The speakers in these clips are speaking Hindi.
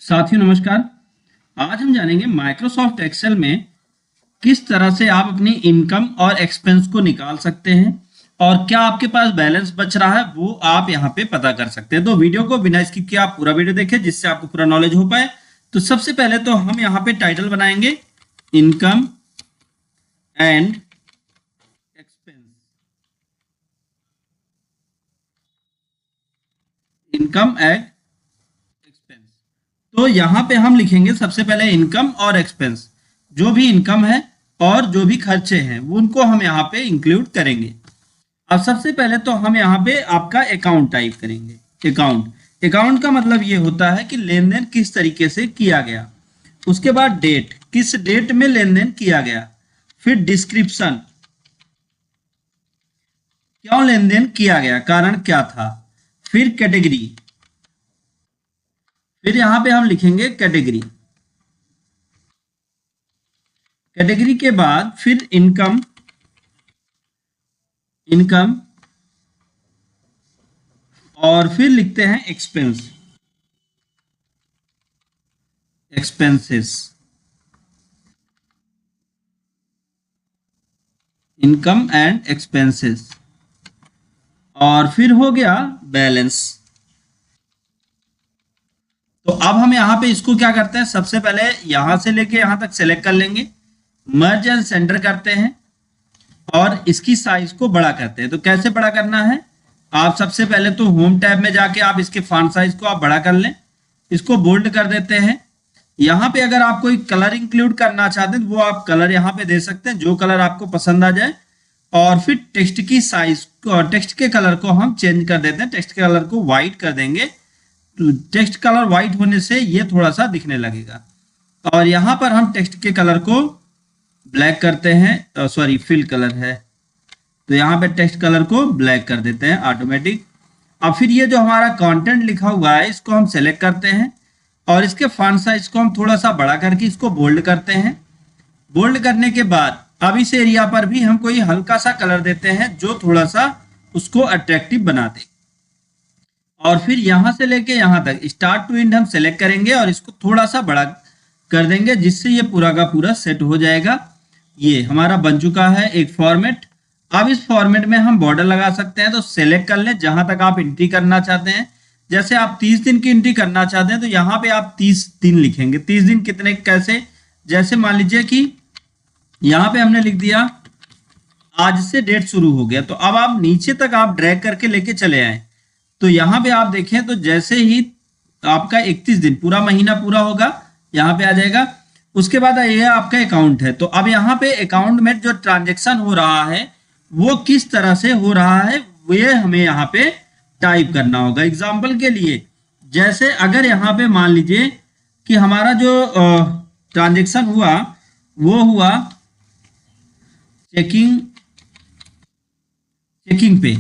साथियों नमस्कार। आज हम जानेंगे माइक्रोसॉफ्ट एक्सेल में किस तरह से आप अपनी इनकम और एक्सपेंस को निकाल सकते हैं और क्या आपके पास बैलेंस बच रहा है वो आप यहाँ पे पता कर सकते हैं। तो वीडियो को बिना स्किप किए आप पूरा वीडियो देखें जिससे आपको पूरा नॉलेज हो पाए। तो सबसे पहले तो हम यहाँ पे टाइटल बनाएंगे income and expense. Income and expense, तो यहाँ पे हम लिखेंगे सबसे पहले इनकम और एक्सपेंस। जो भी इनकम है और जो भी खर्चे हैं वो उनको हम यहाँ पे इंक्लूड करेंगे। अब सबसे पहले तो हम यहाँ पे आपका अकाउंट टाइप करेंगे। अकाउंट का मतलब ये होता है कि लेन देन किस तरीके से किया गया। उसके बाद डेट, किस डेट में लेन देन किया गया। फिर डिस्क्रिप्शन, क्यों लेन देन किया गया, कारण क्या था। फिर कैटेगरी, फिर यहां पे हम लिखेंगे कैटेगरी। कैटेगरी के बाद फिर इनकम और फिर लिखते हैं एक्सपेंसेस। इनकम एंड एक्सपेंसेस और फिर हो गया बैलेंस। तो अब हम यहाँ पे इसको क्या करते हैं, सबसे पहले यहां से लेके यहां तक सेलेक्ट कर लेंगे, मर्ज एंड सेंटर करते हैं और इसकी साइज को बड़ा करते हैं। तो कैसे बड़ा करना है, आप सबसे पहले तो होम टैब में जाके आप इसके फॉन्ट साइज को आप बड़ा कर लें, इसको बोल्ड कर देते हैं। यहाँ पे अगर आप कोई कलर इंक्लूड करना चाहते हैं तो वो आप कलर यहाँ पे दे सकते हैं, जो कलर आपको पसंद आ जाए। और फिर टेक्स्ट की साइज को, टेक्स्ट के कलर को हम चेंज कर देते हैं, टेक्स्ट के कलर को व्हाइट कर देंगे। तो टेक्स्ट कलर व्हाइट होने से ये थोड़ा सा दिखने लगेगा। और यहाँ पर हम टेक्स्ट के कलर को ब्लैक करते हैं, सॉरी फिल कलर है, तो यहाँ पे टेक्स्ट कलर को ब्लैक कर देते हैं ऑटोमेटिक। अब फिर ये जो हमारा कंटेंट लिखा हुआ है इसको हम सेलेक्ट करते हैं और इसके फॉन्ट साइज को हम थोड़ा सा बड़ा करके इसको बोल्ड करते हैं। बोल्ड करने के बाद अब इस एरिया पर भी हम कोई हल्का सा कलर देते हैं जो थोड़ा सा उसको अट्रैक्टिव बना दे। और फिर यहां से लेके यहां तक स्टार्ट टू एंड हम सेलेक्ट करेंगे और इसको थोड़ा सा बड़ा कर देंगे जिससे ये पूरा का पूरा सेट हो जाएगा। ये हमारा बन चुका है एक फॉर्मेट। अब इस फॉर्मेट में हम बॉर्डर लगा सकते हैं, तो सेलेक्ट कर लें जहां तक आप एंट्री करना चाहते हैं। जैसे आप 30 दिन की एंट्री करना चाहते हैं तो यहाँ पे आप 30 दिन लिखेंगे। 30 दिन कितने, कैसे, जैसे मान लीजिए कि यहाँ पे हमने लिख दिया आज से डेट शुरू हो गया, तो अब आप नीचे तक आप ड्रैग करके लेके चले आए तो यहाँ पे आप देखें तो जैसे ही आपका 31 दिन पूरा महीना पूरा होगा यहाँ पे आ जाएगा। उसके बाद ये आपका अकाउंट है, तो अब यहाँ पे अकाउंट में जो ट्रांजेक्शन हो रहा है वो किस तरह से हो रहा है ये हमें यहाँ पे टाइप करना होगा। एग्जाम्पल के लिए जैसे अगर यहाँ पे मान लीजिए कि हमारा जो ट्रांजेक्शन हुआ वो हुआ चेकिंग पे,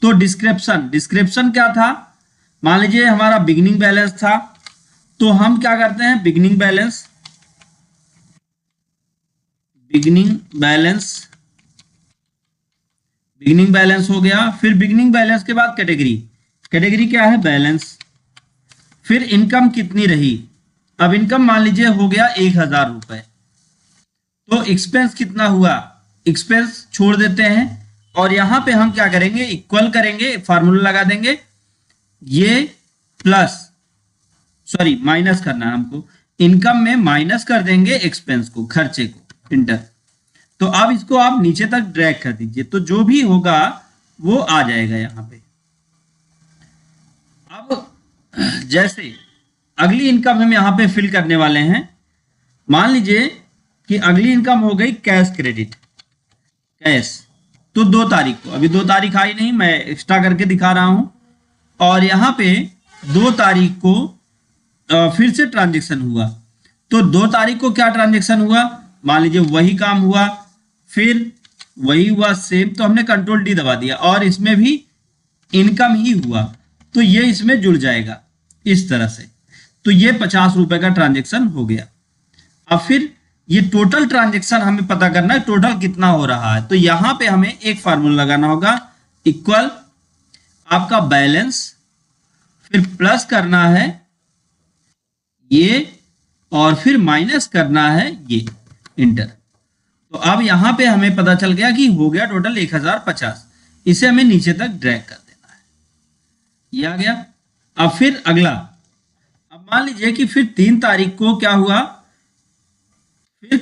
तो डिस्क्रिप्शन क्या था, मान लीजिए हमारा बिगिनिंग बैलेंस था, तो हम क्या करते हैं बिगिनिंग बैलेंस हो गया। फिर बिगिनिंग बैलेंस के बाद कैटेगरी क्या है, बैलेंस। फिर इनकम कितनी रही, अब इनकम मान लीजिए हो गया 1000 रुपए। तो एक्सपेंस कितना हुआ, एक्सपेंस छोड़ देते हैं और यहां पे हम क्या करेंगे, इक्वल करेंगे, फार्मूला लगा देंगे, ये प्लस सॉरी माइनस करना है हमको, इनकम में माइनस कर देंगे एक्सपेंस को, खर्चे को, इंटर। तो अब इसको आप नीचे तक ड्रैग कर दीजिए तो जो भी होगा वो आ जाएगा यहां पे। अब जैसे अगली इनकम हम यहां पे फिल करने वाले हैं, मान लीजिए कि अगली इनकम हो गई कैश क्रेडिट, कैश। तो 2 तारीख को, अभी 2 तारीख आई नहीं, मैं एक्स्ट्रा करके दिखा रहा हूं। और यहाँ पे 2 तारीख को फिर से ट्रांजेक्शन हुआ, तो 2 तारीख को क्या ट्रांजेक्शन हुआ, मान लीजिए वही काम हुआ, फिर वही हुआ सेम, तो हमने कंट्रोल डी दबा दिया और इसमें भी इनकम ही हुआ, तो ये इसमें जुड़ जाएगा इस तरह से। तो ये 50 रुपए का ट्रांजेक्शन हो गया। अब फिर ये टोटल ट्रांजेक्शन हमें पता करना है, टोटल कितना हो रहा है। तो यहां पे हमें एक फार्मूला लगाना होगा, इक्वल आपका बैलेंस, फिर प्लस करना है ये और फिर माइनस करना है ये, इंटर। तो अब यहां पे हमें पता चल गया कि हो गया टोटल 1050। इसे हमें नीचे तक ड्रैग कर देना है, ये आ गया। अब फिर अगला, अब मान लीजिए कि फिर 3 तारीख को क्या हुआ, फिर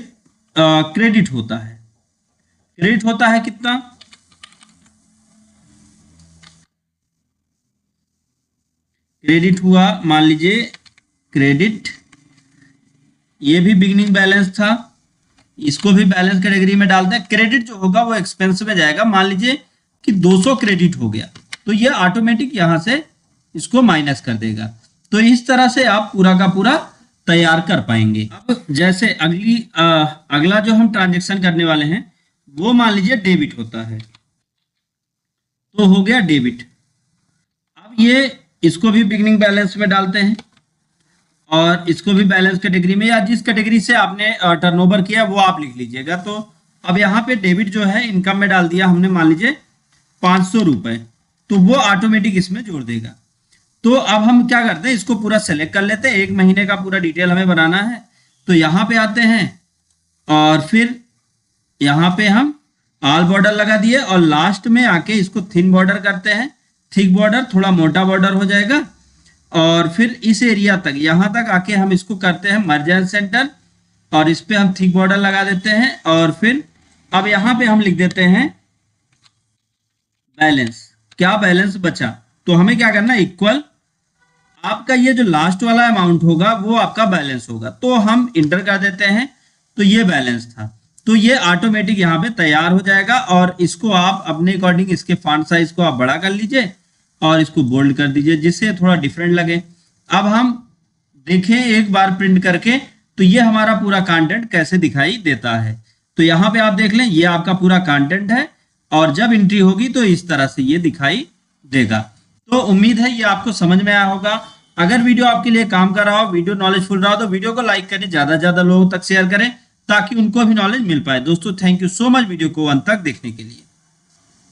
क्रेडिट होता है। क्रेडिट होता है कितना, क्रेडिट हुआ मान लीजिए क्रेडिट, ये भी बिगिनिंग बैलेंस था, इसको भी बैलेंस कैटेगरी में डालते हैं। क्रेडिट जो होगा वो एक्सपेंस में जाएगा। मान लीजिए कि 200 क्रेडिट हो गया तो ये ऑटोमेटिक यहां से इसको माइनस कर देगा। तो इस तरह से आप पूरा का पूरा तैयार कर पाएंगे। अब जैसे अगला जो हम ट्रांजेक्शन करने वाले हैं वो मान लीजिए डेबिट होता है, तो हो गया डेबिट। अब ये इसको भी बिगिनिंग बैलेंस में डालते हैं और इसको भी बैलेंस कैटेगरी में, या जिस कैटेगरी से आपने टर्नओवर किया वो आप लिख लीजिएगा। तो अब यहाँ पे डेबिट जो है इनकम में डाल दिया हमने, मान लीजिए 500 रुपए, तो वो ऑटोमेटिक इसमें जोड़ देगा। तो अब हम क्या करते हैं, इसको पूरा सेलेक्ट कर लेते हैं। 1 महीने का पूरा डिटेल हमें बनाना है, तो यहाँ पे आते हैं और फिर यहाँ पे हम ऑल बॉर्डर लगा दिए और लास्ट में आके इसको थिन बॉर्डर करते हैं। थिक बॉर्डर, थोड़ा मोटा बॉर्डर हो जाएगा। और फिर इस एरिया तक, यहां तक आके हम इसको करते हैं मर्ज एंड सेंटर और इस पे हम थिक बॉर्डर लगा देते हैं। और फिर अब यहां पे हम लिख देते हैं बैलेंस, क्या बैलेंस बचा। तो हमें क्या करना है, इक्वल आपका ये जो लास्ट वाला अमाउंट होगा वो आपका बैलेंस होगा। तो हम इंटर कर देते हैं, तो ये बैलेंस था। तो ये ऑटोमेटिक यहाँ पे तैयार हो जाएगा और इसको आप अपने अकॉर्डिंग इसके फॉन्ट साइज को आप बड़ा कर लीजिए और इसको बोल्ड कर दीजिए जिससे थोड़ा डिफरेंट लगे। अब हम देखें एक बार प्रिंट करके, तो ये हमारा पूरा कंटेंट कैसे दिखाई देता है। तो यहाँ पे आप देख लें, ये आपका पूरा कंटेंट है और जब एंट्री होगी तो इस तरह से ये दिखाई देगा। तो उम्मीद है ये आपको समझ में आया होगा। अगर वीडियो आपके लिए काम कर रहा हो, वीडियो नॉलेजफुल रहा हो, तो वीडियो को लाइक करें, ज्यादा से ज्यादा लोगों तक शेयर करें ताकि उनको भी नॉलेज मिल पाए। दोस्तों thank you so much video को अंत तक देखने के लिए।